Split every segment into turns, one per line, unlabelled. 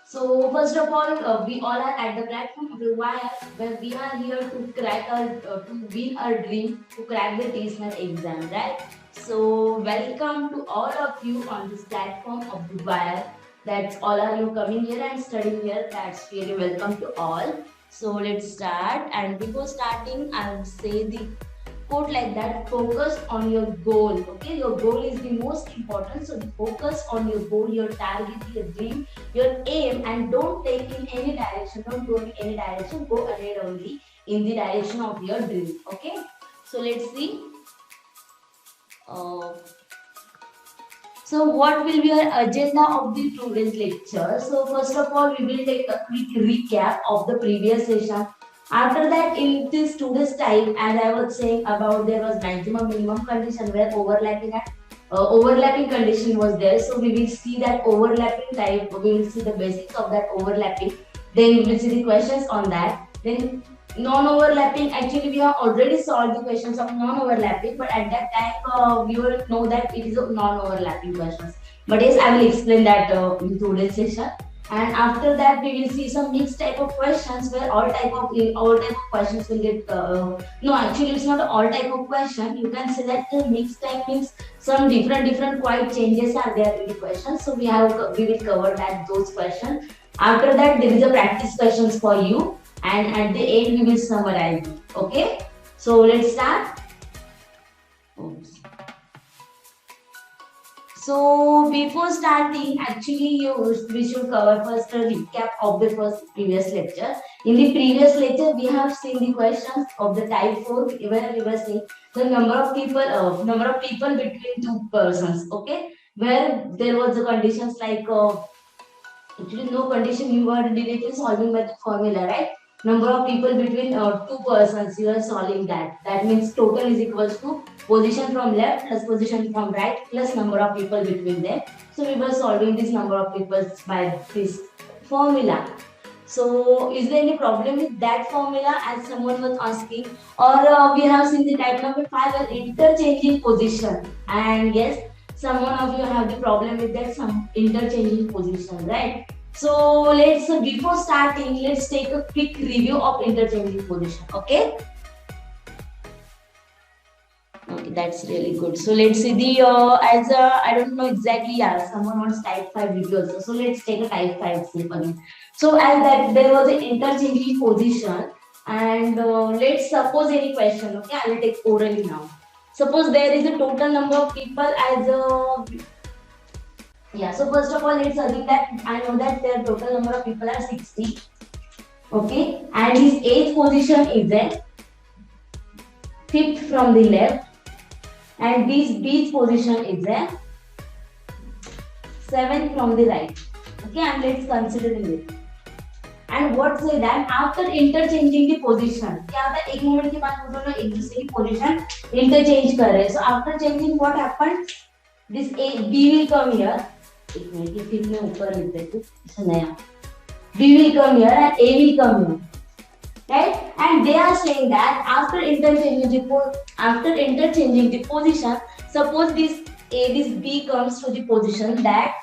So first of all, we all are at the platform of the wire where we are here to crack our to win our dream to crack the TSNET exam, right? So welcome to all of you on this platform of the wire. That's all are you coming here and studying here. That's really welcome to all. So let's start. And before starting, I'll say the quote like that: focus on your goal. Okay, your goal is the most important, so focus on your goal, your target, your dream, your aim, and don't take in any direction, don't go in any direction, go ahead only in the direction of your dream. Okay, so let's see. uh, so what will be our agenda of the today's lecture? So first of all, we will take a quick recap of the previous session. After that, in this today's time, as I was saying about, there was maximum minimum condition where overlapping condition was there. So we will see that overlapping type. We will see the basics of that overlapping. Then we will see the questions on that. Then non-overlapping. Actually, we have already solved the questions of non-overlapping, but at that time we will know that it is a non-overlapping questions. But yes, I will explain that in today's session. And after that, we will see some mixed type of questions where all type of questions will get. No, actually, it's not all type of question. You can say that the mixed type means some different quite changes are there in the questions. So we will cover that those questions. After that, there is a practice questions for you, and at the end we will summarize it. Okay, so let's start. Oops. So before starting, actually we should cover first a recap of the previous lecture. In the previous lecture, we have seen the questions of the type 4 where we were saying the number of people between two persons. Okay, where there was the conditions like actually no condition, you are directly solving by the formula, right? Number of people between two persons, you are solving that. That means total is equals to position from left plus position from right plus number of people between them. So we were solving this number of people by this formula. So is there any problem with that formula, as someone was asking? Or we have seen the type number 5 as interchanging position. And yes, some one of you have the problem with that, some interchanging position, right? So before starting, let's take a quick review of interchanging position. Okay, that's really good. So let's see the I don't know exactly. Yeah, someone wants type 5 review also. So let's take a type 5 slip again. So as that there was an interchanging position, and let's suppose any question. Okay, I will take orally now. Suppose there is a total number of people as a yeah. So first of all, let's assume that I know that their total number of people are 60. Okay, and his eighth position is at fifth from the left, and this B's position is at seventh from the right. Okay, and let's consider it. And what say that after interchanging the position, क्या होता है एक moment के बाद वो दोनों एक दूसरे की पोजीशन इंटरचेंज कर रहे हैं. So after changing, what happened? This A B will come here. एक मिनट ये फिर मैं ऊपर लिख देती हूँ. ऐसा नया. B will come here and A will come here. Right? And they are saying that after interchanging the position, suppose this B comes to the position that,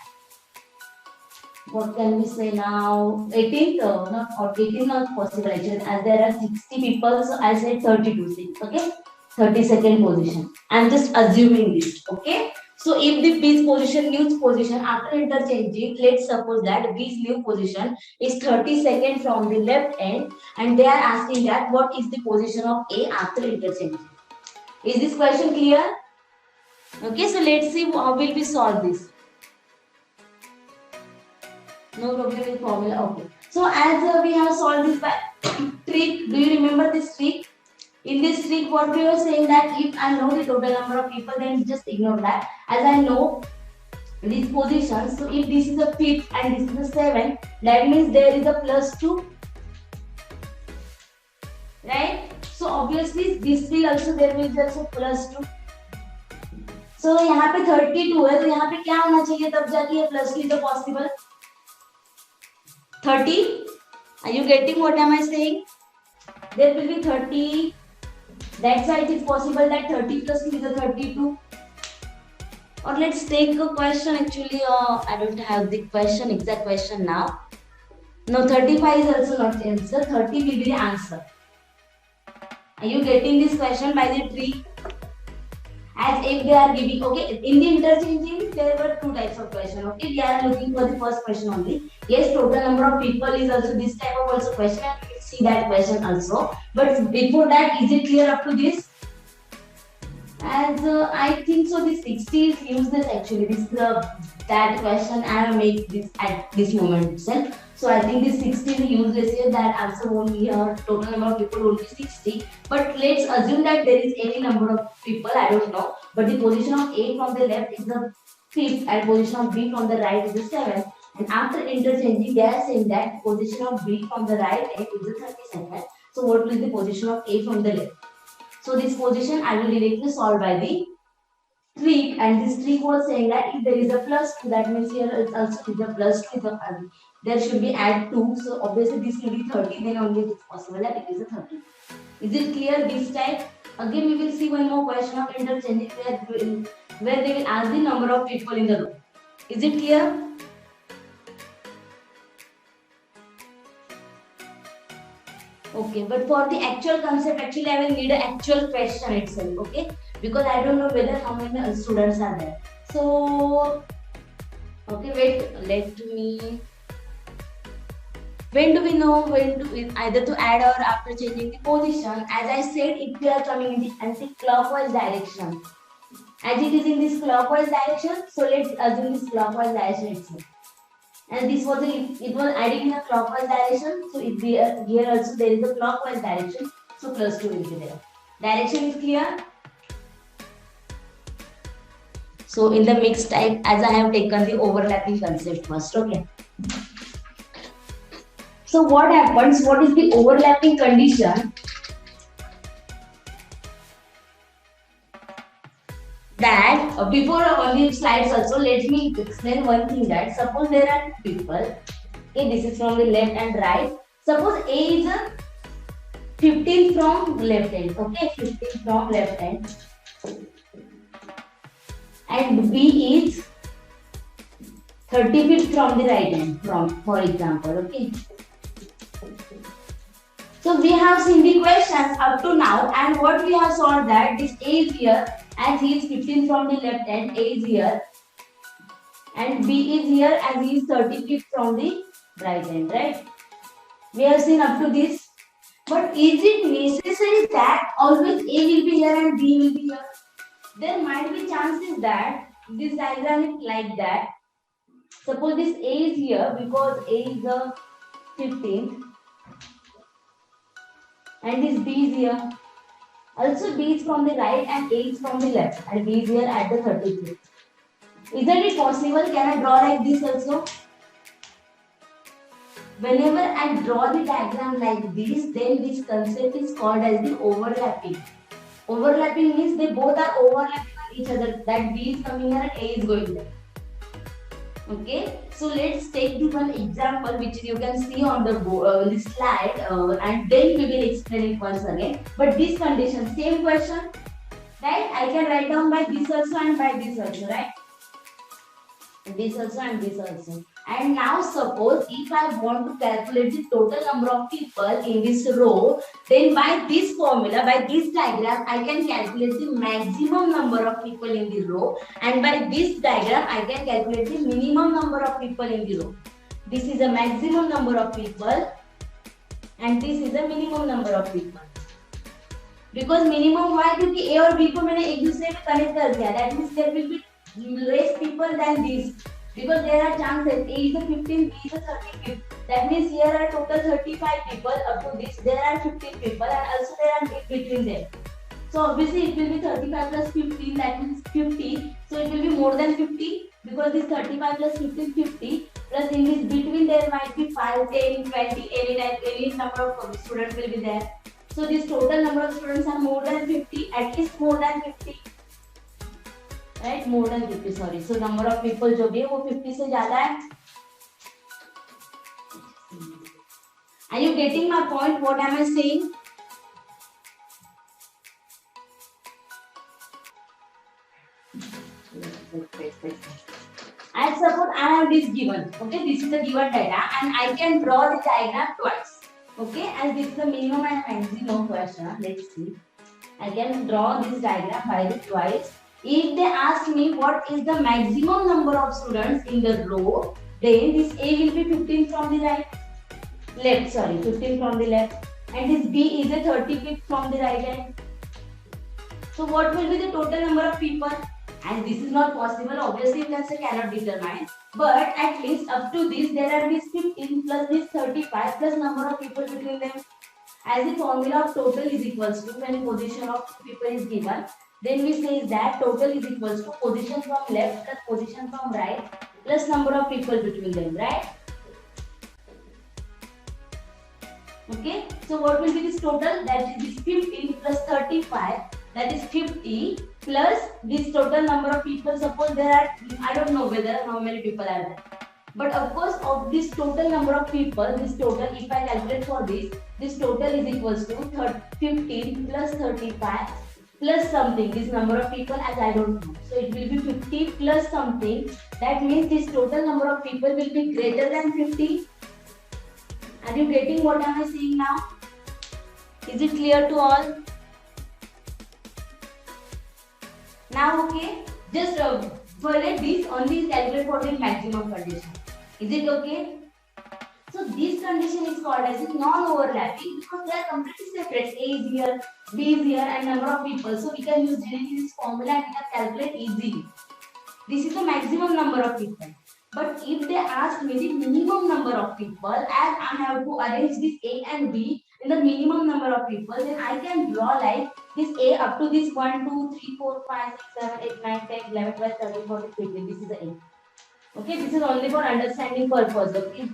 what can we say now? 18th, not 18, not possible actually, as there are 60 people, so I said 32 seats. Okay, 32nd position. I'm just assuming this. Okay. So if the B's position, new position after interchanging, let's suppose that B's new position is 32nd from the left end, and they are asking that what is the position of A after interchanging. Is this question clear? Okay, so let's see how will we solve this. No problem with formula. Okay. So as we have solved this by trick, do you remember this trick? In this trick, what we were saying that if I know the total number of people, then just ignore that. As I know these positions, so if this is a fifth and this is a seventh, that means there is a +2, right? So obviously this will also, there will be also plus 2. So यहाँ पे 32 है, तो यहाँ पे क्या होना चाहिए तब जाके ये plus 2 is possible. 30. Are you getting what am I saying? There will be 30. That's why it is possible that 30 plus 2 is a 32. Or let's take a question. Actually, I don't have the question, exact question now. No, 35 is also not the answer. 30 will be the answer. Are you getting this question by the tree? As if they are giving, okay, in the interchanging, there were two types of question. Okay, we are looking for the first question only. Yes, total number of people is also this type of also question, and we will see that question also. But before that, is it clear up to this? As I think so, this 60 is useless actually. This that question I have made this at this moment itself. So I think this 60 is useless here. That answer won't be here. Total number of people will be 60. But let's assume that there is any number of people. I don't know. But the position of A from the left is the 5th, and position of B from the right is the 7th. And after interchanging, they are saying that position of B from the right is the 32nd. So what will be the position of A from the left? So this position I will directly solve by the trick, and this trick was saying that if there is a plus 2, that means here it also is a plus 2, there should be add 2. So obviously this will be 30, then only it is possible that it is a 30. Is it clear this type? Again we will see one more question of interchanging where they will ask the number of people in the row. Is it clear? Okay, but for the actual concept, actually I will need an actual question itself, okay? Because I don't know whether how many students are there. So, okay, wait, let me. When do we know when to either to add or after changing the position? As I said, if we are coming in the anti-clockwise direction, as it is in this clockwise direction, so let's assume this clockwise direction itself. And this was it was adding in a clockwise direction, so it be here also there is a clockwise direction, so plus 2 will be there. Direction is clear. So in the mixed type, as I have taken the overlapping concept first, okay. So what happens? What is the overlapping condition? That before on the slides also, let me explain one thing, that suppose there are people, okay, this is from the left and right. Suppose A is a 15 from left hand, okay, 15 from left hand, and B is 35 from the right hand, for example, okay. So we have seen the questions up to now, and what we have solved that this A is here, as he is 15 from the left hand, A is here, and B is here as he is 35 from the right hand, right? We have seen up to this. But is it necessary that always A will be here and B will be here? There might be chances that this diagram is like that. Suppose this A is here because A is the 15th, and this B is here. Also B is from the right and A is from the left, and B is here at the 33. Isn't it possible? Can I draw like this also? Whenever I draw the diagram like this, then this concept is called as the overlapping. Overlapping means they both are overlapping on each other. That B is coming here and A is going there. Okay, so let's take the one example which you can see on the slide, and then we will explain it once again. But this condition, same question, right? I can write down by this also and by this also, right? This also and this also. And now suppose if I want to calculate the total number of people in this row, then by this formula, by this diagram, I can calculate the maximum number of people in the row, and by this diagram, I can calculate the minimum number of people in the row. This is a maximum number of people, and this is a minimum number of people. Because minimum why? Because A और B को मैंने एक दूसरे में connect कर दिया. That means there will be less people than these. Because there are chances A is a 15, B is a 35. That means here are total 35 people. Up to this there are 15 people, and also there are between them. So obviously it will be 35 plus 15, that means 50. So it will be more than 50 because this 35 plus 15 50. Plus in this between there might be 5, 10, 20, any number of students will be there. So this total number of students are more than 50, at least more than 50, right? More than 50, sorry. So number of people जो भी है वो 50 से ज़्यादा है. Are you getting my point? What am I saying? And suppose I have this given. Okay, this is the given data, and I can draw the diagram twice. Okay, and this is the minimum and maximum question. Let's see. I can draw this diagram by the twice. If they ask me what is the maximum number of students in the row, then this A will be 15 from the left, sorry, 15 from the left, and this B is a 35 from the right hand. So what will be the total number of people? And this is not possible, obviously you can say cannot determine, but at least up to this there are this 15 plus this 35 plus number of people between them. As the formula of total is equals to, when position of people is given, then we say that total is equals to position from left plus position from right plus number of people between them, right? Okay, so what will be this total? That is this 15 plus 35, that is 50 plus this total number of people. Suppose there are, I don't know whether how many people are there, but of course of this total number of people, this total, if I calculate for this total is equals to 15 plus 35 plus something, this number of people as I don't know. So it will be 50 plus something. That means this total number of people will be greater than 50. Are you getting what am I saying now? Is it clear to all? Now, okay, just forget this, only calculate for the maximum condition. Is it okay? So this condition is called as non-overlapping because they are completely separate. A is here, B is here, and number of people. So we can use directly this formula and we can calculate easily. This is the maximum number of people. But if they ask me the minimum number of people, as I have to arrange this A and B in the minimum number of people, then I can draw like this A up to this 1, 2, 3, 4, 5, 6, 7, 8, 9, 10, 11, 12, 13, 14, 15. This is the A. Okay, this is only for understanding purpose. Okay,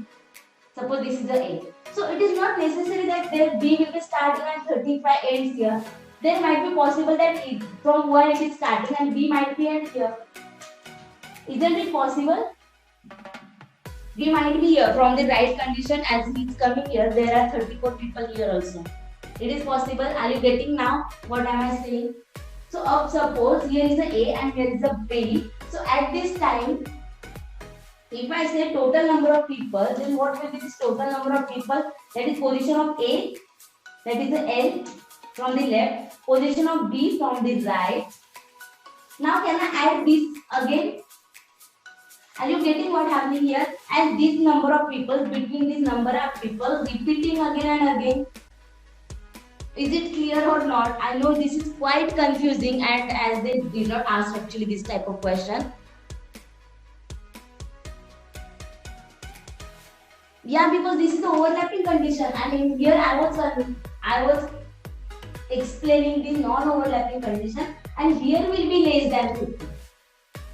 suppose this is the A. So it is not necessary that there B will be starting at 35 ends here. There might be possible that from 1 it is starting and B might be end here. Isn't it possible? We might be here from the right condition as he is coming here. There are 34 people here also. It is possible. Are you getting now? What am I saying? So suppose here is the A and here is the B. So at this time, if I say total number of people, then what will be this total number of people? That is position of A, that is the L from the left, position of B from the right. Now can I add this again? Are you getting what happening here? And this number of people, between this number of people, repeating again and again. Is it clear or not? I know this is quite confusing, and as they did not ask actually this type of question. Yeah, because this is the overlapping condition. I mean, here I was explaining the non-overlapping condition, and here will be less than 50.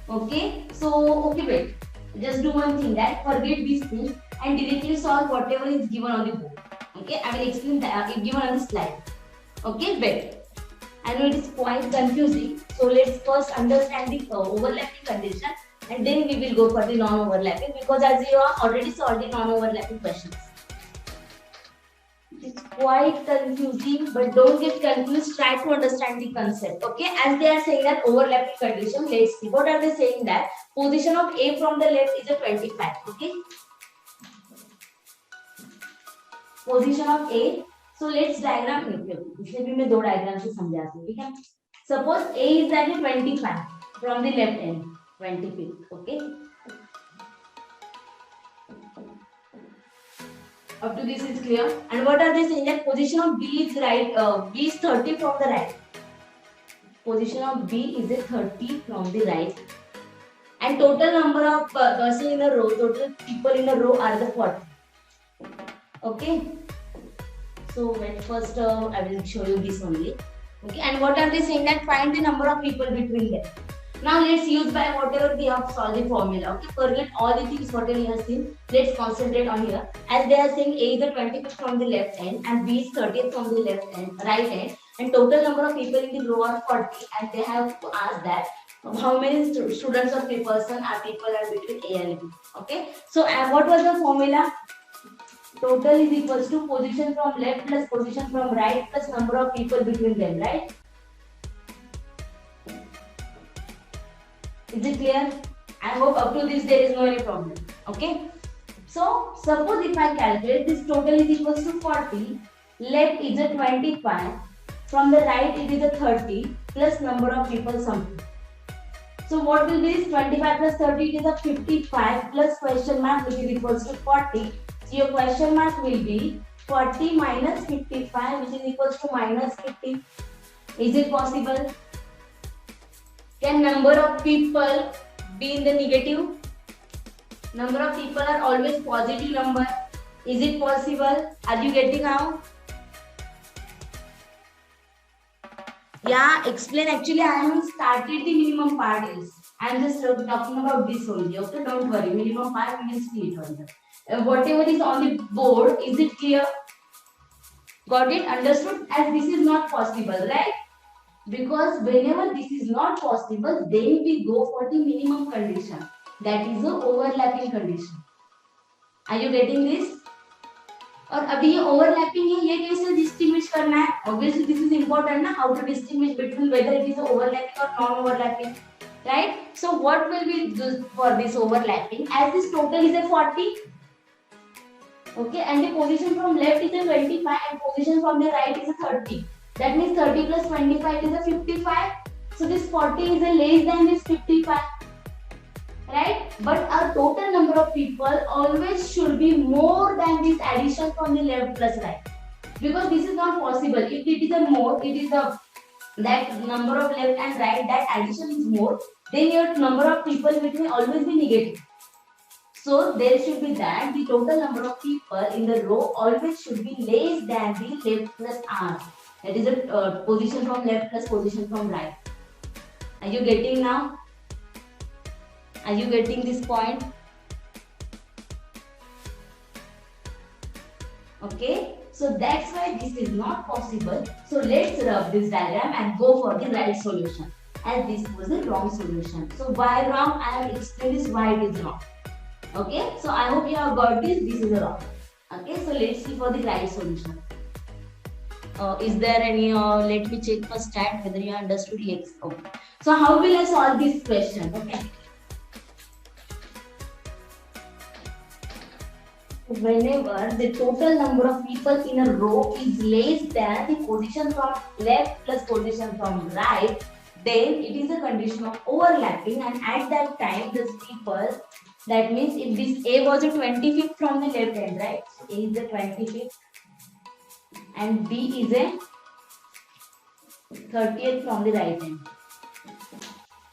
Okay, so okay, wait. Just do one thing, that forget these things and directly solve whatever is given on the board. Okay, I will explain that if given on the slide. Okay, wait. I know it is quite confusing, so let's first understand the overlapping condition, and then we will go for the non-overlapping, because as you are already solved the non-overlapping questions. It's quite confusing, but don't get confused. Try to understand the concept. Okay, as they are saying that overlapping condition, let's see what are they saying, that position of A from the left is a 25. Okay, position of A. So let's diagram it. इसलिए भी मैं दो diagram से समझाती हूँ, ठीक है? Suppose A is at 25 from the left end, 25. Okay. Up to this is clear. And what are they saying? That position of B is right. B is 30 from the right. Position of B is a 30 from the right. And total number of person in a row, total people in a row are the 40. Okay. So when first I will show you this only. Okay. And what are they saying? That find the number of people between them. Now let's use by whatever we have solved the formula. Okay, forget all the things whatever you have seen. Let's concentrate on here. As they are saying A is the 25th from the left end and B is 30th from the left end, right end, and total number of people in the row are 40, and they have to ask that how many students or person are between A and B. Okay, so what was the formula? Total is equals to position from left plus position from right plus number of people between them, right? Is it clear? I hope up to this there is no any problem. Okay. So suppose if I calculate this total is equals to 40, left is a 25, from the right it is a 30 plus number of people something. So what will be this 25 plus 30? It is a 55 plus question mark which is equals to 40. So your question mark will be 40 minus 55 which is equals to minus 50. Is it possible? Can number of people be in the negative? Number of people are always positive number. Is it possible? Are you getting now? Yeah, explain. Actually, I haven't started the minimum part is. I am just talking about this only. Okay, don't worry. Minimum part we will see it on the. Whatever is on the board, is it clear? Got it? Understood? As this is not possible, right? Because whenever this is not possible, then we go for the minimum condition. That is the overlapping condition. Are you getting this? और अभी ये overlapping है, ये कैसे distinguish करना है? Obviously this is important ना, how to distinguish between whether it is overlapping or non-overlapping, right? So what will we do for this overlapping? As this total is a 40, okay, and the position from left is a 25 and position from the right is a 30. That means 30 plus 25 is a 55. So this 40 is a less than this 55. Right? But our total number of people always should be more than this addition from the left plus right. Because this is not possible. If it is a more, it is the that number of left and right, that addition is more, then your number of people will always be negative. So there should be that the total number of people in the row always should be less than the left plus R. That is a position from left plus position from right. Are you getting now? Are you getting this point? Okay, so that's why this is not possible. So let's rub this diagram and go for the right solution. As this was the wrong solution. So why wrong? I have explained this why it is wrong. Okay, so I hope you have got this. This is wrong. Okay, so let's see for the right solution. Is there any? Let me check first chat whether you understood. Yes. Okay. So how will I solve this question? Okay. Whenever the total number of people in a row is less than the position from left plus position from right, then it is a condition of overlapping, and at that time the people, that means if this A was a 25th from the left hand, right? So A is a 25th and B is a 30th from the right hand.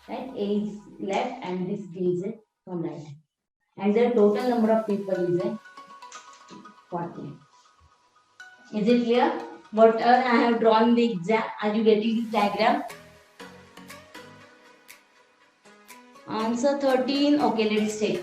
Right? A is left and this B is a from right hand. And the total number of people is a 40. Is it clear? What I have drawn the exam? Are you getting this diagram? Answer 13. Okay, let's take.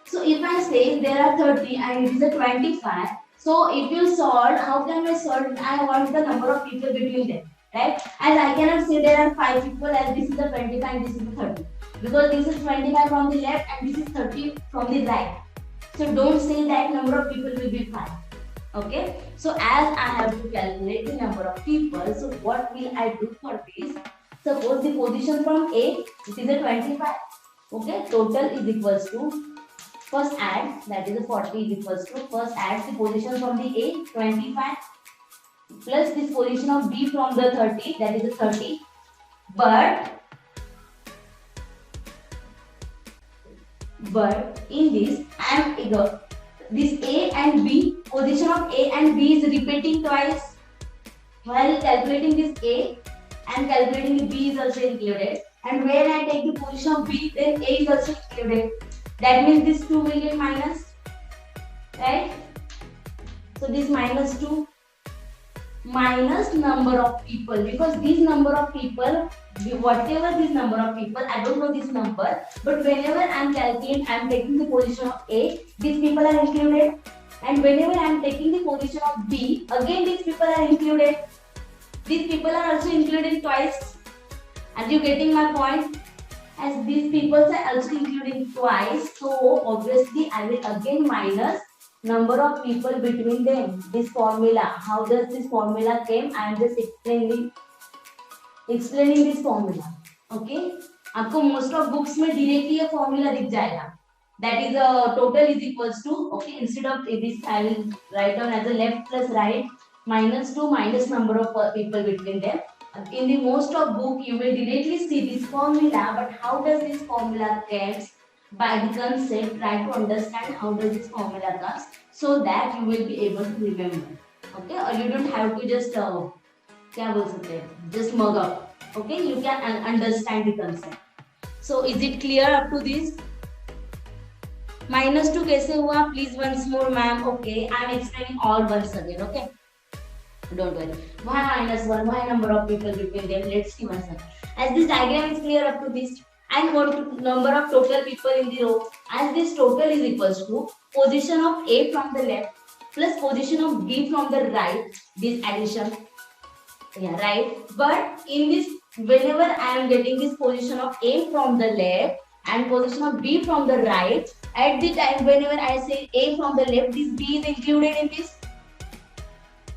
So if I say there are 30 and it is a 25. So if you solve, how can I solve? I want the number of people between them. Right? As I cannot say there are 5 people as this is the 25 and this is the 30. Because this is 25 from the left and this is 30 from the right. So don't say that number of people will be 5. Okay. So as I have to calculate the number of people, so what will I do for this? Suppose the position from A, it is a 25. Okay. Total is equals to, first add, that is a 40 is equals to, first add the position from the A, 25, plus this position of B from the 30, that is a 30. But in this, this A and B, position of A and B is repeating twice. While calculating this A and calculating the B is also included. And when I take the position of B, then A is also included. That means this 2 will get minus. Right? So this minus 2. minus number of people, because this number of people, whatever this number of people, I don't know this number, but whenever I'm calculating, I'm taking the position of A, these people are included, and whenever I'm taking the position of B, again these people are included. These people are also included twice. Are you getting my point? As these people are also included twice, so obviously I will again minus number of people between them. This formula, how does this formula came? I am just explaining this formula. Okay, आपको most of books में directly ये formula दिख जाएगा. That is total is equals to, okay, instead of this I will write down as a left plus right minus 2 minus number of people between them. In the most of book you will directly see this formula, but how does this formula comes? By the concept, try to understand how does this formula comes, so that you will be able to remember. Okay, or you don't have to just क्या बोल सकते हैं, just mug up. Okay, you can understand the concept. So is it clear up to this? Minus 2 कैसे हुआ? Please once more ma'am. Okay, I am explaining all once again. Okay, don't worry. Why minus 1? Why number of people between them? Let's see once again. As this diagram is clear up to this, and what number of total people in the row, as this total is equals to position of A from the left plus position of B from the right, this addition. Yeah, right. But in this, whenever I am getting this position of A from the left and position of B from the right, at the time whenever I say A from the left, this B is included in this,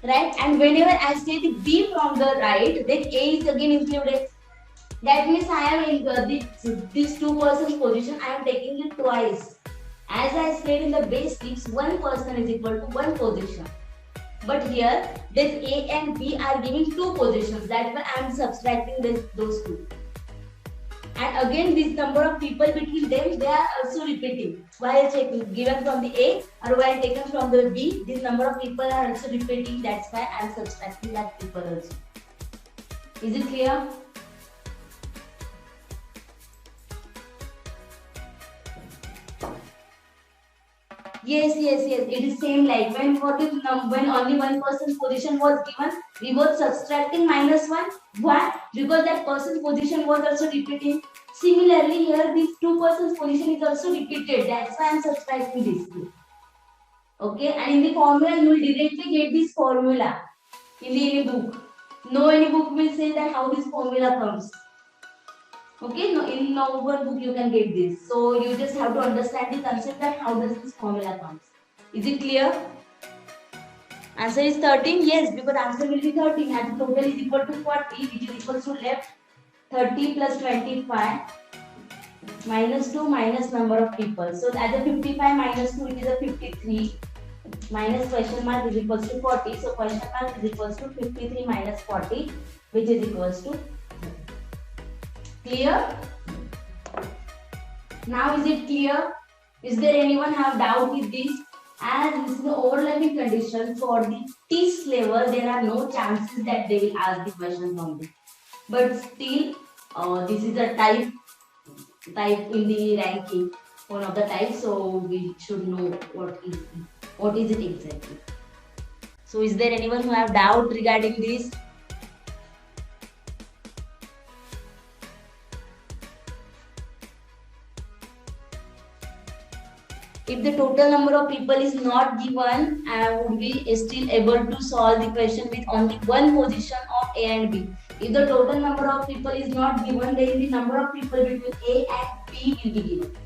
right? And whenever I say the B from the right, then A is again included. That means I am in this two persons position, I am taking it twice. As I said in the basics, one person is equal to one position. But here, this A and B are giving two positions. That's why I am subtracting those two. And again, this number of people between them, they are also repeating. While checking, given from the A or while taken from the B, this number of people are also repeating. That's why I am subtracting that people also. Is it clear? Yes. It is same like when when only one person's position was given, we were subtracting minus 1. Why? Because that person's position was also repeating. Similarly, here this two persons position is also repeated. That's why I am subtracting this two. Okay, and in the formula you will directly get this formula in the any book. No any book will say that how this formula comes. Okay, no, in no one book you can get this. So you just have to understand the concept that how does this formula comes. Is it clear? Answer is 13. Yes, because answer will be 13 as the total is equal to 40, which is equal to left 30 plus 25 minus 2 minus number of people. So as a 55 minus 2, it is a 53 minus question mark is equals to 40. So question mark is equals to 53 minus 40, which is equals to. Clear? Now is it clear? Is there anyone have doubt with this? As this is the overlapping condition for the TISC level, there are no chances that they will ask the question from this. But still, this is a type in the ranking, one of the types. So we should know what is it exactly. So is there anyone who have doubt regarding this? If the total number of people is not given, I would be still able to solve the question with only one position of A and B. If the total number of people is not given, then the number of people between A and B will be given.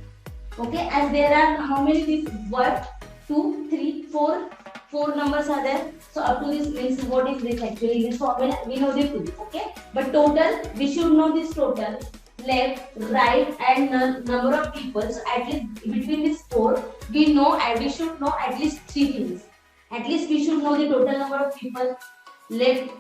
Okay, as there are how many these 1, 2, 3, 4, 4 numbers are there. So up to this means what is this actually? This formula we know the two. Okay, but total we should know this total. Left, right, and number of people. So at least between these 4, we know and we should know at least 3 things. At least we should know the total number of people, left,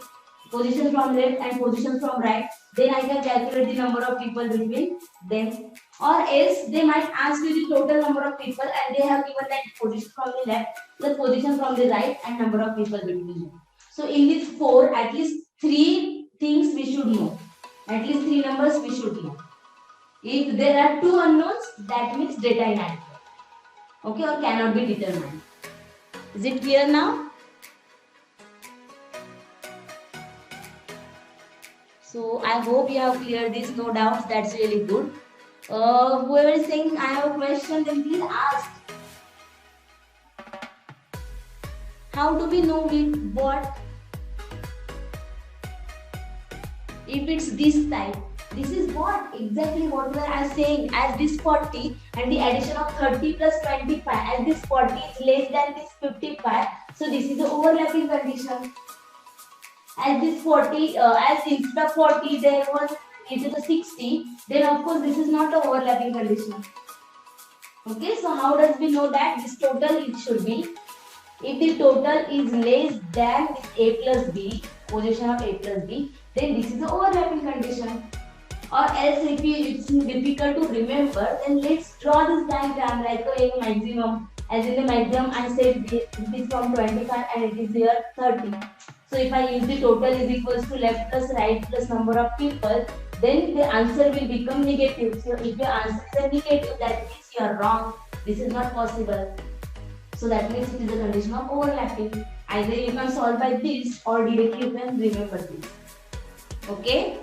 position from left and position from right. Then I can calculate the number of people between them. Or else they might ask you the total number of people and they have given that position from the left, the position from the right, and number of people between them. So in these 4, at least 3 things we should know. At least 3 numbers we should know. If there are 2 unknowns, that means data inaccurate. Okay, or cannot be determined. Is it clear now? So I hope you have cleared this, no doubts. That's really good. Whoever is saying I have a question, then please ask. How do we know what if it's this type? This is what exactly what we are saying, as this 40 and the addition of 30 plus 25, as this 40 is less than this 55. So this is the overlapping condition. As this 40, as instead of 40 there was it is a 60, then of course this is not an overlapping condition. Okay, so how does we know that this total it should be? If the total is less than this a plus b, position of a plus b, then this is the overlapping condition. Or else if it's difficult to remember, then let's draw this diagram like a maximum. As in the maximum I said this is from 25 and it is here 30. So if I use the total is equals to left plus right plus number of people, then the answer will become negative. So if your answer is a negative, that means you are wrong. This is not possible. So that means it is a condition of overlapping. Either you can solve by this or directly you can remember this. Okay?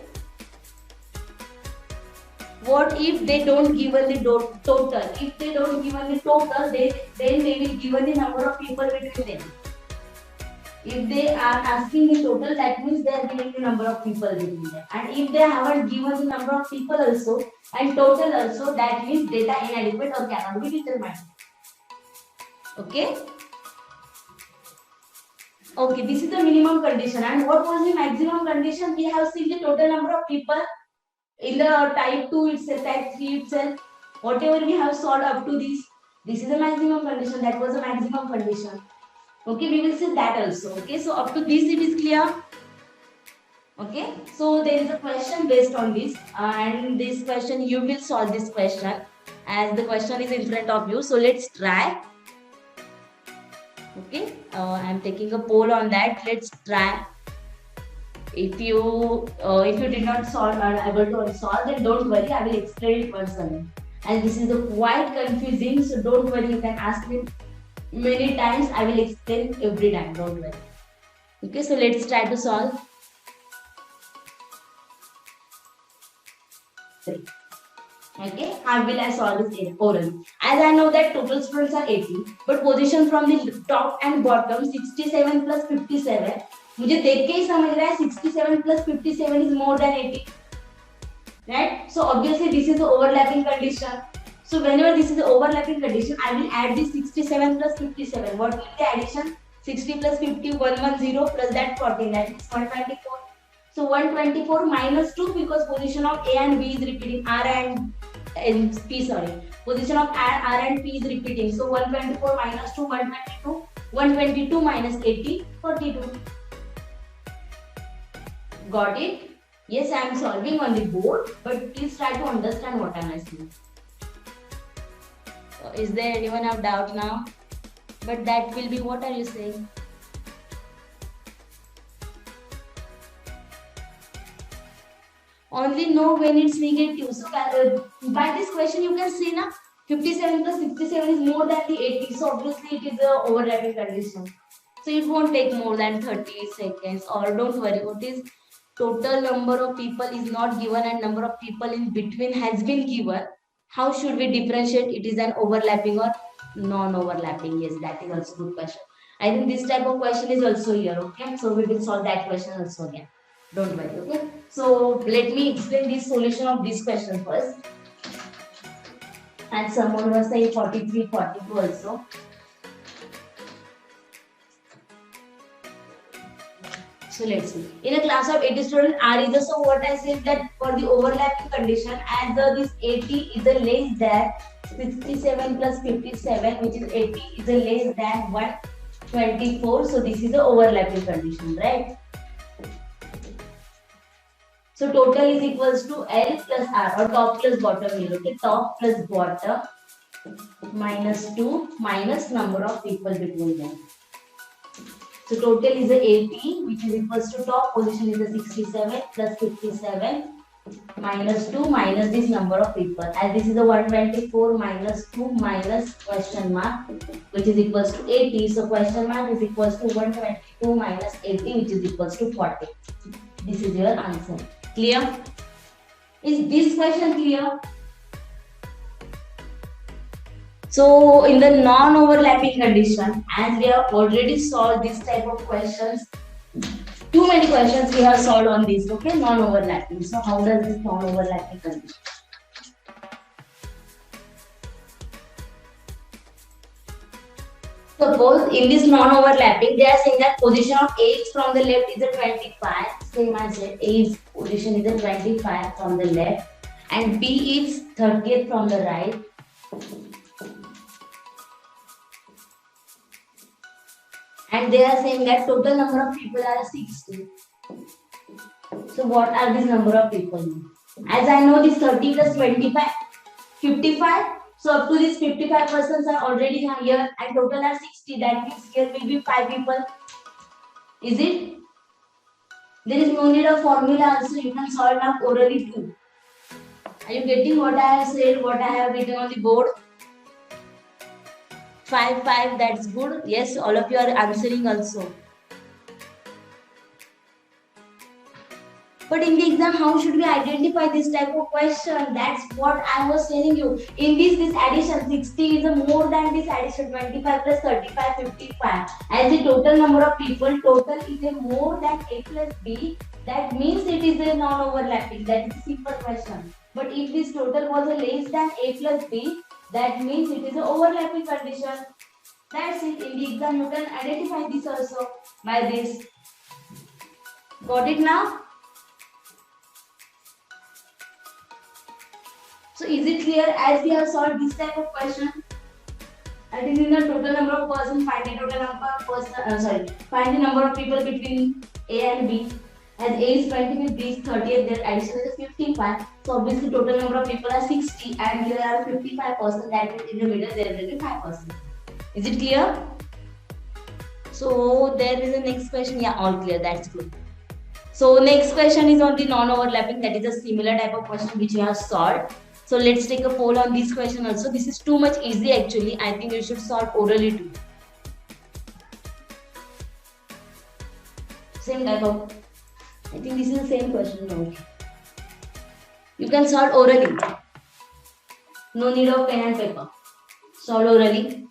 What if they don't given the total? If they don't given the total, then they will given the number of people between them. If they are asking the total, that means they are giving the number of people between them. And if they haven't given the number of people also and total also, that means data inadequate or cannot be determined. Okay? Okay, this is the minimum condition. And what was the maximum condition? We have seen the total number of people in the type 2 itself, type 3 itself. Whatever we have solved up to this is the maximum condition. That was the maximum condition. Okay, we will see that also. Okay, so up to this it is clear. Okay, so there is a question based on this, and this question you will solve this question as the question is in front of you. So let's try. Okay, I am taking a poll on that. Let's try. If you did not solve or able to solve, then don't worry. I will explain it once again. And this is quite confusing, so don't worry. You can ask me many times. I will explain every time. Don't worry. Okay, so let's try to solve. Okay, how will I solve this orally? As I know that total students are 80, but position from the top and bottom 67 plus 57. मुझे देख के ही समझ रहा है 67 plus 57 is more than 80, right? So obviously this is the overlapping condition. So whenever this is the overlapping condition, I will add this 67 plus 57. What will be the addition? 60 plus 50, 110 plus that 14, that is 124. So 124 minus 2 because position of A and B is repeating, R and P, sorry. Position of R and P is repeating. So 124 minus 2, 122. 122 minus 80, 42. Got it? Yes, I am solving on the board, but please try to understand what I am saying. Is there anyone have doubt now? But that will be, what are you saying? Only know when it's negative. So by this question you can see now 57 plus 67 is more than the 80. So obviously it is a overlapping condition. So it won't take more than 30 seconds. Or don't worry, what is total number of people is not given and number of people in between has been given. How should we differentiate it is an overlapping or non-overlapping? Yes, that is also a good question. I think this type of question is also here. Okay, so we will solve that question also again. Don't worry. Okay, so let me explain the solution of this question first. And someone was saying 43, 42 also. So let's see. In a class of 80 students, R is the, so what I said that for the overlapping condition, as this 80 is a less than 67 plus 57, which is 80, is a less than 124. So this is the overlapping condition, right? So total is equals to L plus R, or top plus bottom here. Okay, top plus bottom minus 2 minus number of people between them. So total is a 80, which is equals to top position is a 67 plus 57 minus 2 minus this number of people. As this is a 124 minus 2 minus question mark, which is equals to 80. So question mark is equals to 122 minus 80, which is equals to 40. This is your answer. Clear? Is this question clear? So in the non-overlapping condition, as we have already solved this type of questions, too many questions we have solved on this, okay, non-overlapping. So how does this non-overlapping condition? Suppose in this non-overlapping, they are saying that position of A from the left is a 25, same as A's position is a 25 from the left, and B is 30th from the right. And they are saying that total number of people are 60. So what are these number of people? As I know, this 30 plus 25, 55. So up to this 55 persons are already here and total are 60. That means here will be 5 people. Is it? There is no need of formula also. You can solve now orally too. Are you getting what I have said, what I have written on the board? 5, 5, that's good. Yes, all of you are answering also. But in the exam, how should we identify this type of question? That's what I was telling you. In this addition, 60 is a more than this addition, 25 plus 35, 55. As the total number of people, total is a more than A plus B. That means it is a non-overlapping. That is a simple question. But if this total was a less than A plus B, that means it is an overlapping condition. That's it. In the exam, you can identify this also by this. Got it now? So is it clear? As we have solved this type of question, that is in the total number of persons, find the total number of person, find the number of people between A and B. As A is 20 with B is 30, their addition is 55. So obviously total number of people are 60 and here are 55%. That means in the middle there will be 5%. Is it clear? So there is a next question. Yeah, all clear. That's good. So next question is on the non-overlapping. That is a similar type of question which we have solved. So let's take a poll on this question also. This is too much easy actually. I think you should solve orally too. Same type of. I think this is the same question now. You can solve orally. No need of pen and paper. Solve orally.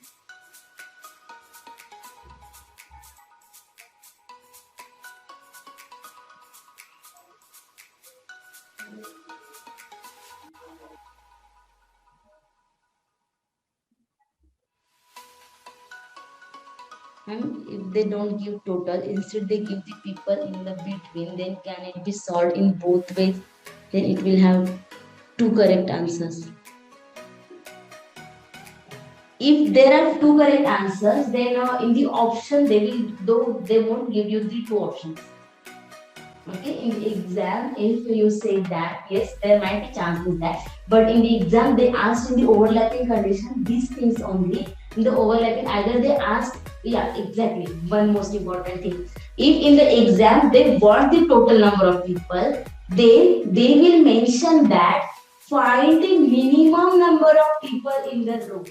And if they don't give total, instead they give the people in the between, then can it be solved in both ways? Then it will have two correct answers. If there are two correct answers, then in the option they won't give you the two options. Okay, in the exam, if you say that, yes, there might be chances that, but in the exam they asked in the overlapping condition these things only. In the overlapping, either they asked, yeah, exactly, one most important thing. If in the exam they want the total number of people, then they will mention that find the minimum number of people in the row.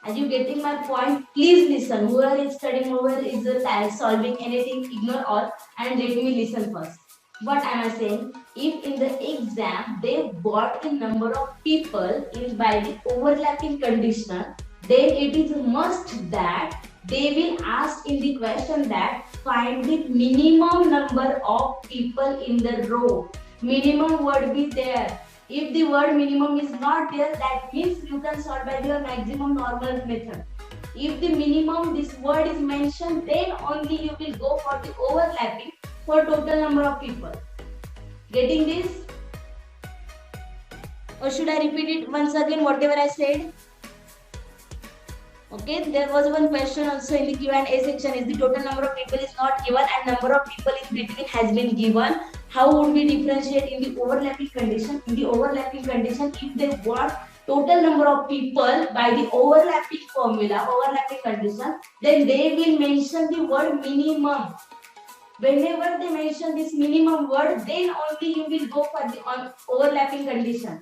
Are you getting my point? Please listen. Whoever is studying, whoever is solving anything, ignore all and let me listen first. What am I saying? If in the exam they got the number of people in by the overlapping condition, then it is must that they will ask in the question that find the minimum number of people in the row. Minimum would be there. If the word minimum is not there, that means you can solve by your maximum normal method. If the minimum, this word is mentioned, then only you will go for the overlapping for total number of people. Getting this? Or should I repeat it once again, whatever I said? Okay, there was one question also in the Q&A section. Is the total number of people is not given and number of people in between has been given? How would we differentiate in the overlapping condition? In the overlapping condition, if they want total number of people by the overlapping formula, overlapping condition, then they will mention the word minimum. Whenever they mention this minimum word, then only you will go for the overlapping condition.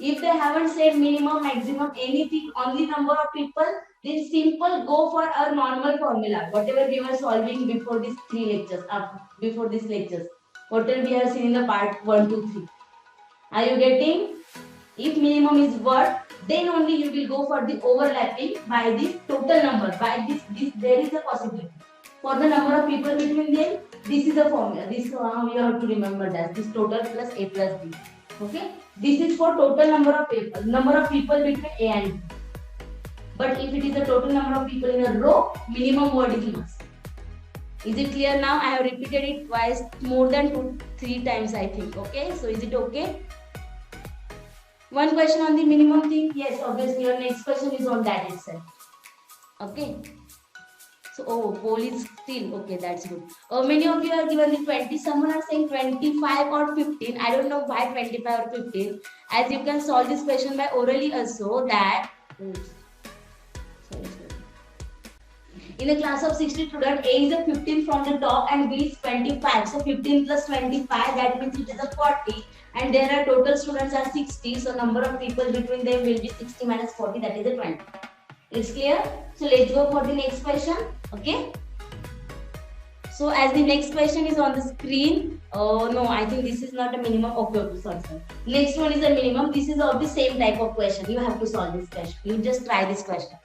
If they haven't said minimum, maximum, anything, only number of people, then simple go for our normal formula, whatever we were solving before these 3 lectures, before these lectures. Total we have seen in the part 1, 2, 3. Are you getting? If minimum is what, then only you will go for the overlapping by this total number. By this there is a possibility. For the number of people between them, this is the formula. This how you have to remember that. This total plus A plus B. Okay? This is for total number of people between A and B. But if it is the total number of people in a row, minimum word is must. Is it clear now? I have repeated it twice, more than 3 times I think. Okay, so is it okay? One question on the minimum thing. Yes, obviously your next question is on that itself. Okay. So, poll is still okay. That's good. Many of you are given the 20. Someone are saying 25 or 15. I don't know why 25 or 15. As you can solve this question by orally also that. In a class of 60 students, A is a 15 from the top and B is 25. So 15 plus 25, that means it is a 40. And there are total students are 60. So number of people between them will be 60 minus 40, that is a 20. It's clear? So let's go for the next question. Okay. So as the next question is on the screen. No, I think this is not a minimum. Okay, sorry. Next one is a minimum. This is of the same type of question. You have to solve this question. You just try this question.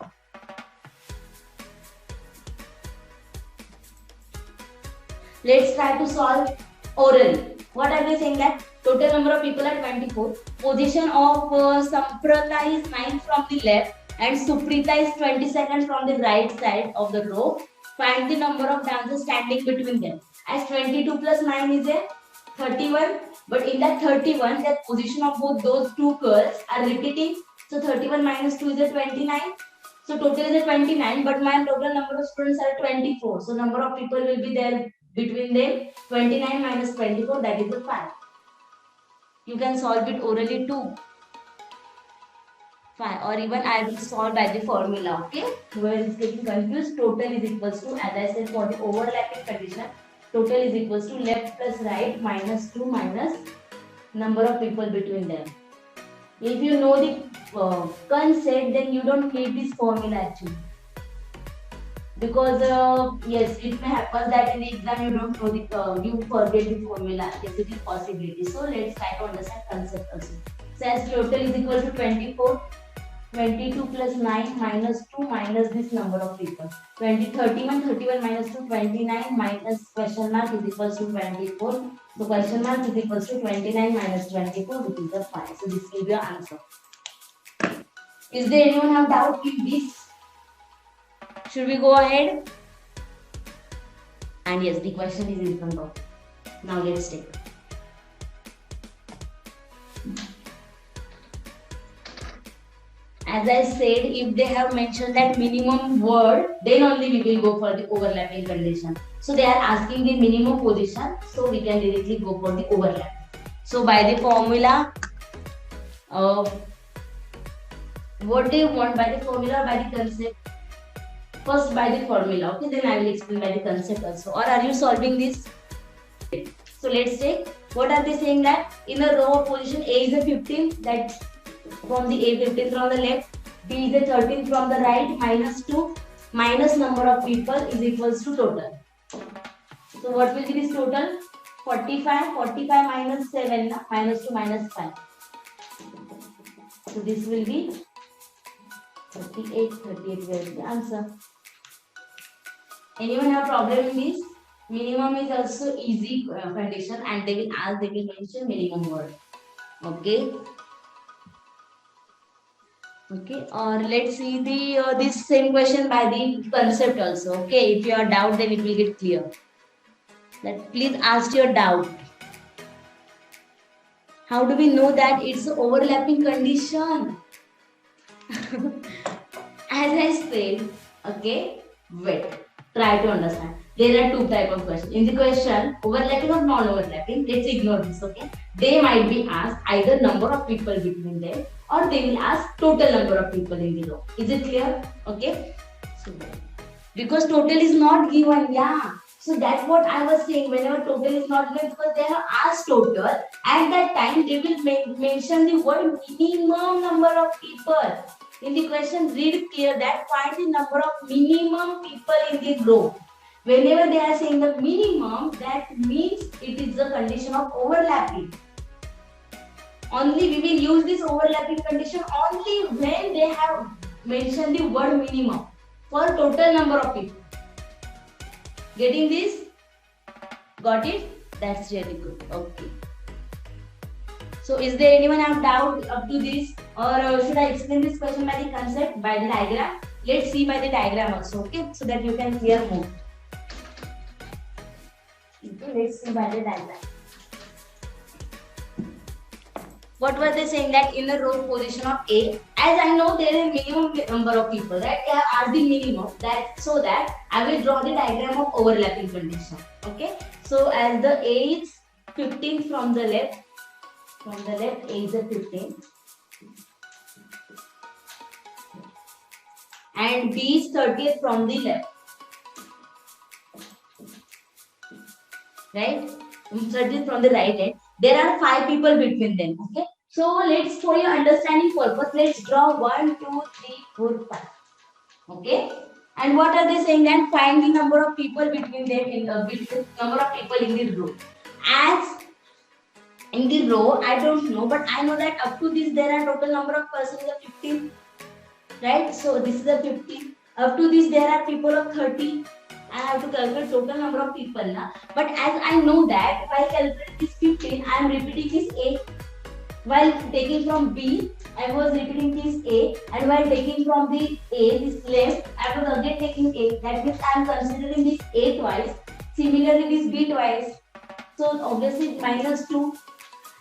Let's try to solve orally. What are they saying that total number of people are 24. Position of Samprata is 9 from the left and Suprita is 22nd from the right side of the row. Find the number of dancers standing between them. As 22 plus 9 is a 31. But in that 31, the position of both those two girls are repeating. So 31 minus 2 is a 29. So total is a 29. But my total number of students are 24. So number of people will be there between them. 29 minus 24, that is a 5. You can solve it orally too. 5, or even I will solve by the formula. Okay, whoever is getting confused, total is equals to, as I said, for the overlapping condition, total is equals to left plus right minus 2 minus number of people between them. If you know the concept, then you don't need this formula actually. Because yes, it may happen that in the exam you don't know the you forget the formula. Yes, it is possibility. So let's try to understand concept also. So as total is equal to 24, 22 plus 9 minus 2 minus this number of people. 31 minus 2, 29 minus question mark is equals to 24. So question mark is equals to 29 minus 24, which is the 5. So this will be your answer. Is there anyone have doubt in this? Should we go ahead? And yes, the question is in front of. Now let's take. As I said, if they have mentioned that minimum word, then only we will go for the overlapping condition. So they are asking the minimum position, so we can directly go for the overlap. So by the formula, what do you want by the formula or by the concept? First by the formula, okay, then I will explain by the concept also. Or are you solving this? So let's take, what are they saying that in a row of position A is a 15, that from the A 15 from the left, B is a 13 from the right, minus 2 minus number of people is equals to total. So what will be this total? 45 minus 7, minus 2 minus 5. So this will be 38 where is the answer. Anyone have problem in this? Minimum is also easy condition, and they will mention minimum word. Okay. Okay, or let's see the this same question by the concept also. Okay, if you are doubt, then it will get clear. Please ask your doubt. How do we know that it's an overlapping condition? As I said, okay, wait. Try to understand. There are two types of questions. In the question, overlapping or non-overlapping, let's ignore this, okay? They might be asked either number of people between them, or they will ask total number of people in the row. Is it clear? Okay? So, because total is not given, yeah. So that's what I was saying. Whenever total is not given, because they have asked total, at that time they will mention the word minimum number of people. In the question, read clear that find the number of minimum people in the row. Whenever they are saying the minimum, that means it is the condition of overlapping. Only we will use this overlapping condition only when they have mentioned the word minimum for total number of people. Getting this? Got it? That's really good. Okay. So is there anyone have doubt up to this, or should I explain this question by the concept, by the diagram? Let's see by the diagram also, okay? So that you can clear more. Okay, let's see by the diagram. What were they saying? That in the row position of A, as I know there is minimum number of people, right? They have asked the minimum, that so that I will draw the diagram of overlapping condition. Okay. So as the A is 15 from the left A is a 15, and B is 30th from the left, right? 30th from the right hand. There are 5 people between them. Okay. So let's, for your understanding purpose, let's draw 1, 2, 3, 4, 5. Okay. And what are they saying? Then find the number of people between them in the number of people in the row. As in the row, I don't know, but I know that up to this there are total number of persons of 15, right? So this is a 15. Up to this there are people of 30. I have to calculate total number of people now. But as I know that if I calculate this 15, I am repeating this A. While taking from B, I was repeating this A, and while taking from the A, this left, I was again taking A. That means I am considering this A twice. Similarly, this B twice. So obviously minus 2.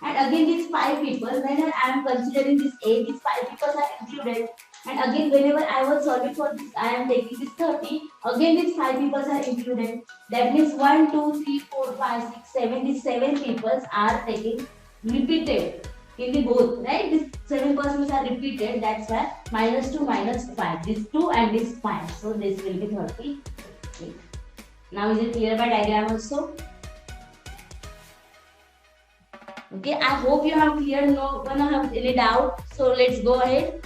And again these 5 people, when I am considering this A, these 5 people are included. And again whenever I was solving for this, I am taking this 30. Again these 5 people are included. That means 1, 2, 3, 4, 5, 6, 7. These 7 people are taking repeated in the both, right? These 7 persons are repeated. That's why minus 2, minus 5. This 2 and this 5. So this will be 30. Now is it clear by diagram also? Okay, I hope you have clear, no one have any doubt. So let's go ahead.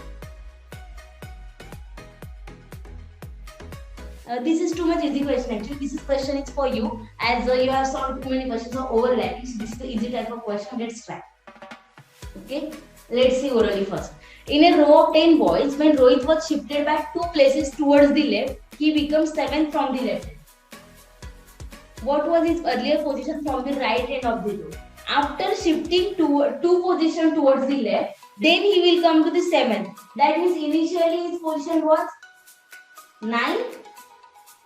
This is too much easy question actually. This question is for you, as you have solved too many questions of overlapping. So this is the easy type of question. Let's try. Okay, let's see orally first. In a row of 10 boys, when Rohit was shifted back 2 places towards the left, he becomes 7th from the left. What was his earlier position from the right end of the row? After shifting to 2 positions towards the left, then he will come to the 7th. That means initially his position was 9th.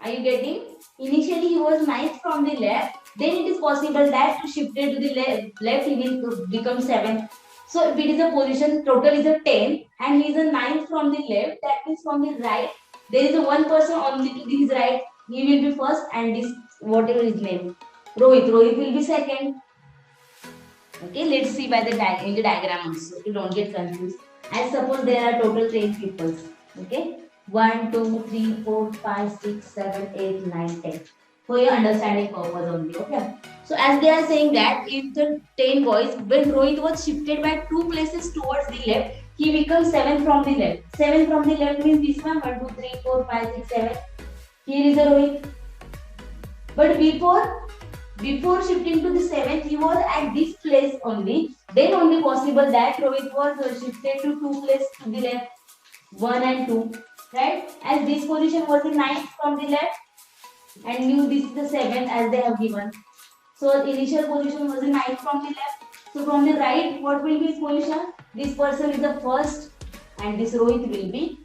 Are you getting? Initially he was 9th from the left. Then it is possible that to shift it to the left he will become 7th. So if it is a position, total is a 10 and he is a 9th from the left, that means from the right, there is a one person only to his right. He will be first, and this, whatever his name, Rohit will be second. Okay, let's see by the in the diagram also, you don't get confused. As suppose there are total 10 people. Okay, 1, 2, 3, 4, 5, 6, 7, 8, 9, 10. For your understanding purpose only. Okay. So as they are saying that if the 10 boys, when Rohit was shifted by 2 places towards the left, he becomes 7th from the left. 7th from the left means this one, 1, 2, 3, 4, 5, 6, 7. Here is a Rohit. But before shifting to the 7th, he was at this place only. Then only possible that Rohit was shifted to 2 places to the left, 1 and 2. Right? As this position was the 9th from the left, and knew this is the 7th as they have given. So the initial position was the 9th from the left. So from the right, what will be his position? This person is the first, and this Rohit will be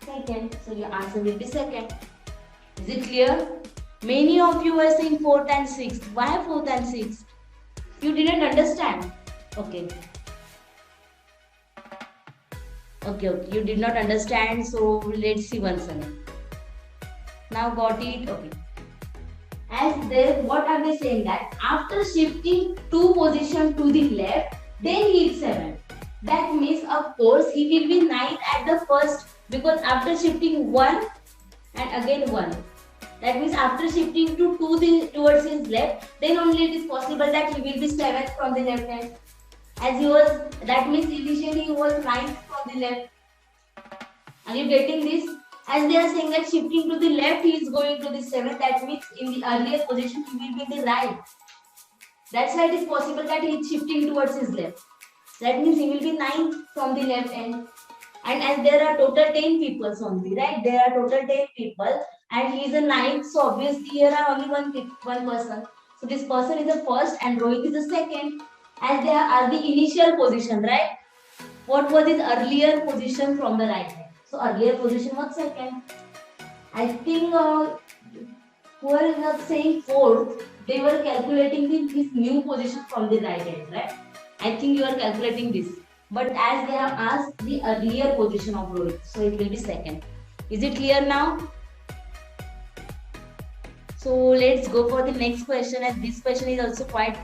second. So your answer will be second. Is it clear? Many of you are saying 4th and 6th. Why 4th and 6th? You didn't understand. Okay. Okay. You did not understand. So let's see once again. Now got it. Okay. As there, what are they saying? That after shifting 2 positions to the left, then he is 7th. That means, of course, he will be 9th at the first, because after shifting 1 and again 1. That means after shifting to 2 towards his left, then only it is possible that he will be 7th from the left hand. As he was, that means initially he was 9th from the left. Are you getting this? As they are saying that shifting to the left, he is going to the 7th. That means in the earlier position, he will be in the right. That's why it is possible that he is shifting towards his left. That means he will be 9th from the left end. And as there are total 10 people only, right? There are total 10 people and he is a 9th. So obviously here are only one person. So this person is the first and Rohit is the second. As they are the initial position, right? What was his earlier position from the right hand? So earlier position was second. I think who are not saying fourth, they were calculating his new position from the right hand, right? I think you are calculating this. But as they have asked the earlier position of Rohit, so it will be second. Is it clear now? So let's go for the next question, and this question is also quite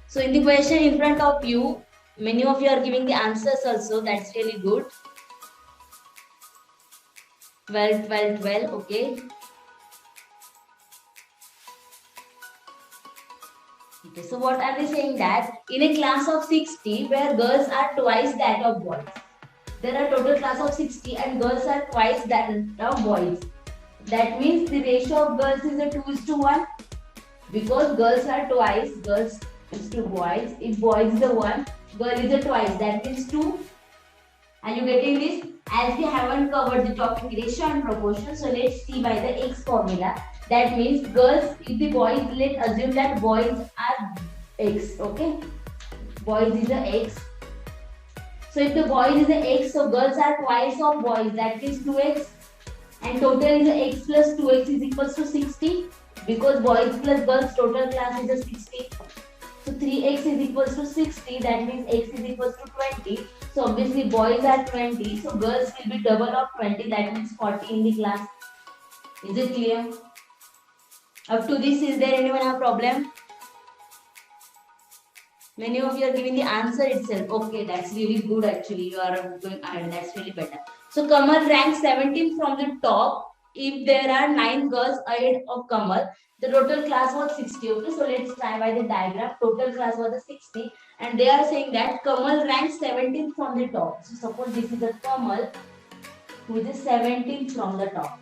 so in the question in front of you, many of you are giving the answers also. That's really good. 12, 12, 12. Okay. Okay, so what are they saying? That in a class of 60 where girls are twice that of boys, there are total class of 60 and girls are twice that of boys. That means the ratio of girls is a 2:1 because girls are twice, girls is to boys. If boys is a 1, girl is a twice, that means 2. Are you getting this? As we haven't covered the topic ratio and proportion, so let's see by the X formula. That means girls, if the boys, let's assume that boys are X, okay? Boys is a X. So if the boys is a X, so girls are twice of boys, that means 2X. And total is a X plus 2X is equals to 60 because boys plus girls total class is a 60. So 3X is equals to 60, that means X is equals to 20. So obviously boys are 20, so girls will be double of 20, that means 40 in the class. Is it clear? Up to this, is there anyone have problem? Many of you are giving the answer itself. Okay, that's really good actually. You are going ahead, that's really better. So Kamal ranks 17 from the top. If there are 9 girls ahead of Kamal, the total class was 60. Okay, so let's try by the diagram. Total class was 60 and they are saying that Kamal ranks 17th from the top. So suppose this is a Kamal who is 17th from the top.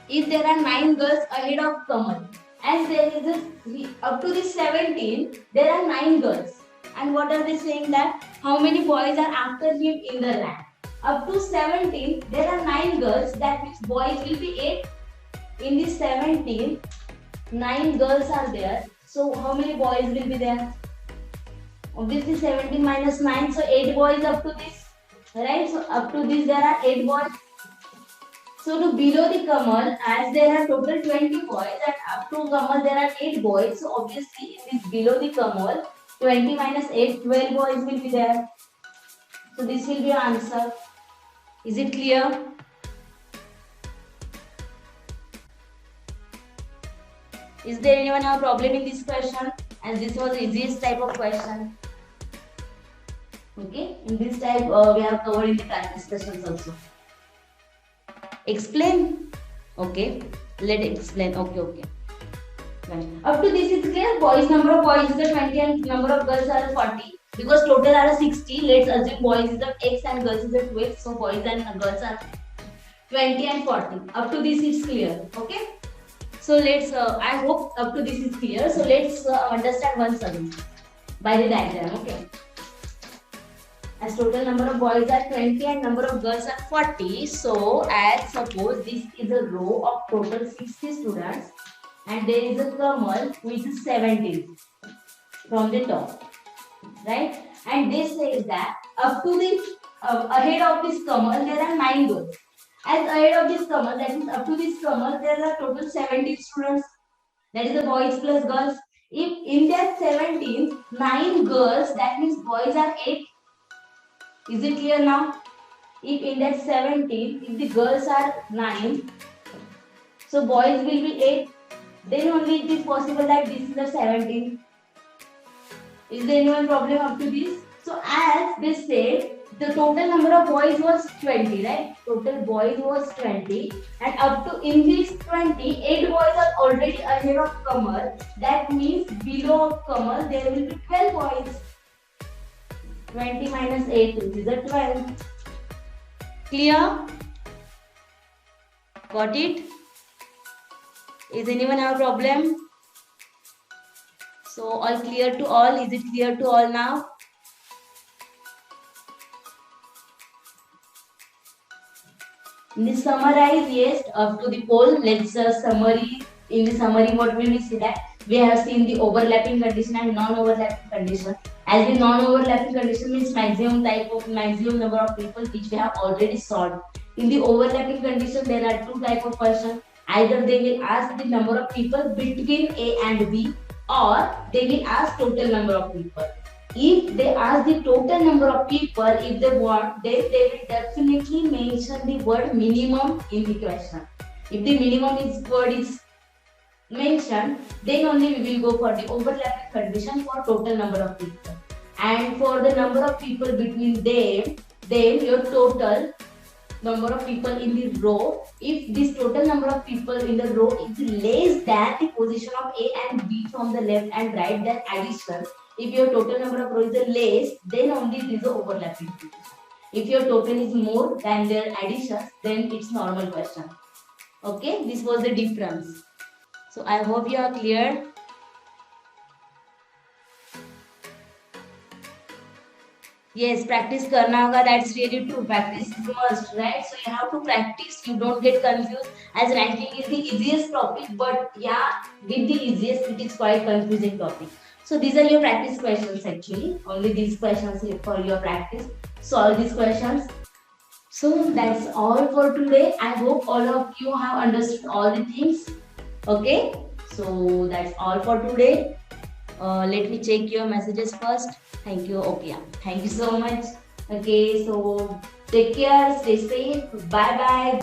If there are 9 girls ahead of Kamal, as there is a, up to the 17, there are 9 girls. And what are they saying that? How many boys are after him in the rank? Up to 17, there are 9 girls. That means boys will be 8. In the 17, 9 girls are there. So how many boys will be there? Obviously 17 minus 9. So 8 boys up to this. Right? So up to this there are 8 boys. So to below the Kamal, as there are total 20 boys and up to Kamal there are 8 boys. So obviously in this below the Kamal, 20 minus 8, 12 boys will be there. So this will be your answer. Is it clear? Is there anyone have a problem in this question? And this was the easiest type of question. Okay, in this type we have covered in the class discussions also. Explain. Okay, let it explain. Okay. Right. Up to this is clear. Boys, number of boys is the 20 and number of girls are 40. Because total are 60. Let's assume boys is the X and girls is the 12. So boys and girls are 20 and 40. Up to this is clear. Okay. So let's. I hope up to this is clear. So let's understand once again by the diagram. Okay. As total number of boys are 20 and number of girls are 40. So as suppose this is a row of total 60 students and there is a Kamal which is 17 from the top, right? And this says that up to the ahead of this Kamal there are 9 girls. As ahead of this Kamal, that is up to this Kamal, there are total 17 students. That is the boys plus girls. If in that 17, 9 girls, that means boys are 8. Is it clear now? If in that 17, if the girls are 9, so boys will be 8, then only it is possible that this is the 17. Is there anyone problem up to this? So as they said, the total number of boys was 20, right? Total boys was 20 and up to in this 20, 8 boys are already ahead of Kamal. That means below Kamal there will be 12 boys. 20 minus 8 is a 12. Clear? Got it? Is anyone have a problem? So all clear to all? Is it clear to all now? In the summarize, yes, up to the poll, let's summary. In the summary, what will we see that? We have seen the overlapping condition and non-overlapping condition. As the non-overlapping condition means maximum number of people, which we have already solved. In the overlapping condition, there are two type of questions. Either they will ask the number of people between A and B, or they will ask total number of people. If they ask the total number of people, if they want, then they will definitely mention the word minimum in the question. If the minimum word is mentioned, then only we will go for the overlapping condition for total number of people. And for the number of people between them, then your total number of people in the row, if this total number of people in the row is less than the position of A and B from the left and right, then addition. If your total number of rows is less, then only it is overlapping condition. If your total is more than their additions, then it's normal question. Okay, this was the difference. So I hope you are clear. Yes, practice karna hoga, that's really true. Practice is must, right? So you have to practice, you don't get confused, as ranking is the easiest topic, but yeah, with the easiest, it is quite confusing topic. So these are your practice questions actually. Only these questions for your practice. Solve these questions. So that's all for today. I hope all of you have understood all the things. Okay. So that's all for today. Let me check your messages first. Thank you. Okay. Yeah. Thank you so much. Okay. So take care. Stay safe. Bye bye.